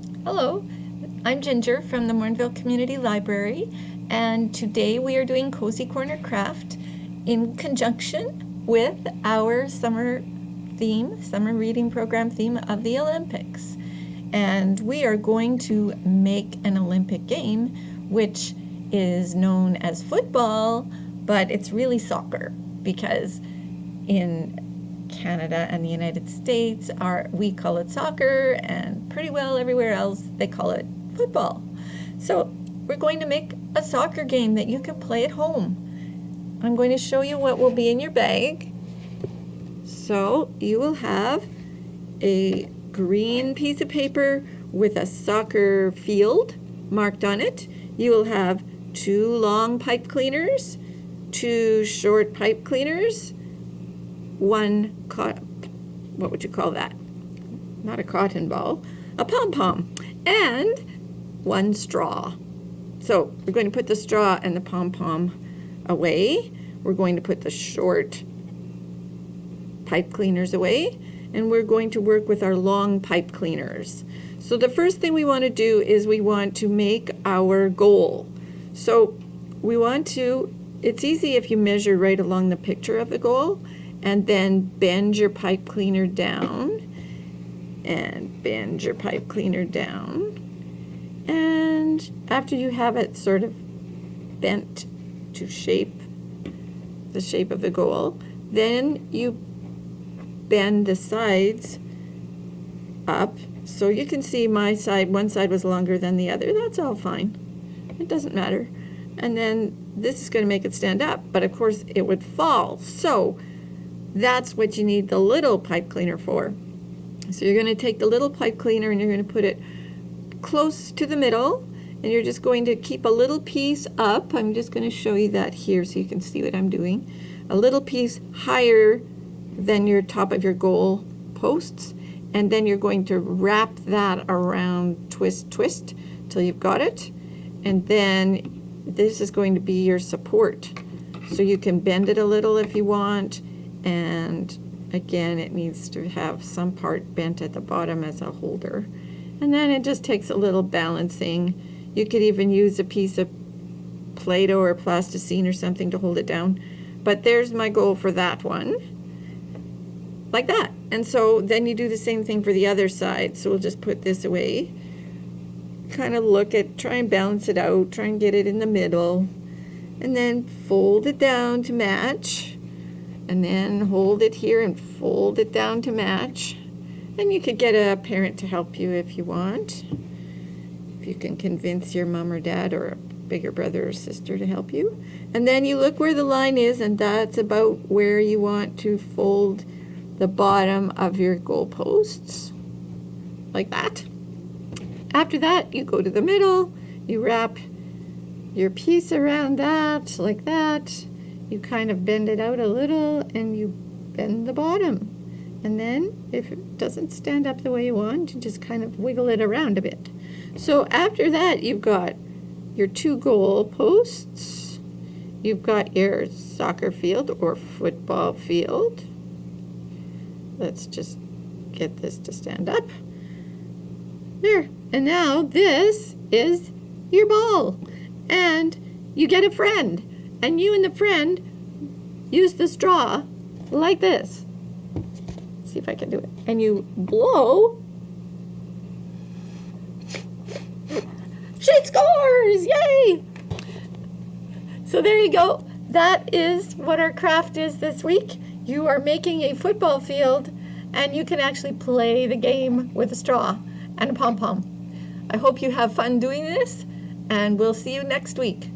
Hello, I'm Ginger from the Mornville Community Library, and today we are doing Cozy Corner Craft in conjunction with our summer reading program theme of the Olympics. And we are going to make an Olympic game, which is known as football, but it's really soccer, because in Canada and the United States we call it soccer, and pretty well everywhere else they call it football. So we're going to make a soccer game that you can play at home. I'm going to show you what will be in your bag. So you will have a green piece of paper with a soccer field marked on it. You will have 2 long pipe cleaners, 2 short pipe cleaners, 1 what would you call that? Not a cotton ball, a pom-pom, and 1 straw. So we're going to put the straw and the pom-pom away. We're going to put the short pipe cleaners away, and we're going to work with our long pipe cleaners. So the first thing we want to do is we want to make our goal. So it's easy if you measure right along the picture of the goal, and then bend your pipe cleaner down, and bend your pipe cleaner down. And after you have it sort of bent to the shape of the goal, then you bend the sides up. So you can see one side was longer than the other. That's all fine. It doesn't matter. And then this is going to make it stand up, but of course it would fall. So that's what you need the little pipe cleaner for. So you're going to take the little pipe cleaner and you're going to put it close to the middle, and you're just going to keep a little piece up. I'm just going to show you that here so you can see what I'm doing. A little piece higher than your top of your goal posts, and then you're going to wrap that around, twist till you've got it, and then this is going to be your support. So you can bend it a little if you want. And again, it needs to have some part bent at the bottom as a holder. And then it just takes a little balancing. You could even use a piece of Play-Doh or plasticine or something to hold it down. But there's my goal for that one. Like that. And so then you do the same thing for the other side. So we'll just put this away. Kind of try and balance it out. Try and get it in the middle. And then fold it down to match. And then hold it here and fold it down to match. And you could get a parent to help you if you want. If you can convince your mom or dad or a bigger brother or sister to help you. And then you look where the line is, and that's about where you want to fold the bottom of your goalposts. Like that. After that, you go to the middle, you wrap your piece around that, like that. You kind of bend it out a little, and you bend the bottom. And then, if it doesn't stand up the way you want, you just kind of wiggle it around a bit. So after that, you've got your 2 goal posts. You've got your soccer field or football field. Let's just get this to stand up. There. And now this is your ball. And you get a friend. And you and the friend use the straw like this. Let's see if I can do it. And you blow. She scores! Yay! So there you go. That is what our craft is this week. You are making a football field, and you can actually play the game with a straw and a pom-pom. I hope you have fun doing this, and we'll see you next week.